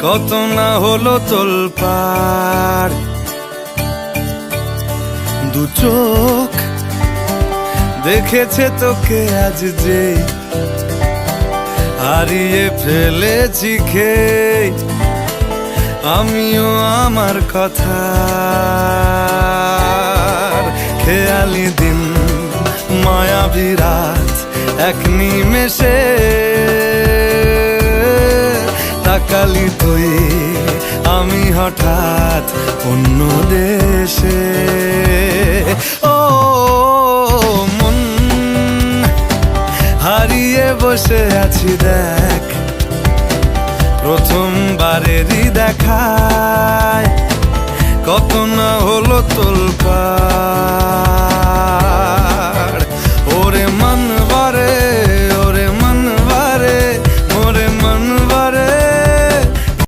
কত না হলো তোলপাড়। দু চোখ দেখেছে তোকে আজ যে, হারিয়ে ফেলেছি খেয়ে আমিও আমার কথা। খেয়ালি দিন মায়াবী রাত এক নিমেষে, তাকালি তুই আমি হঠাৎ অন্য দেশে। ও মন হারিয়ে বসে আছি দেখ, প্রথমবারেরই দেখায় কত না হলো তোলপাড়। ওরে মন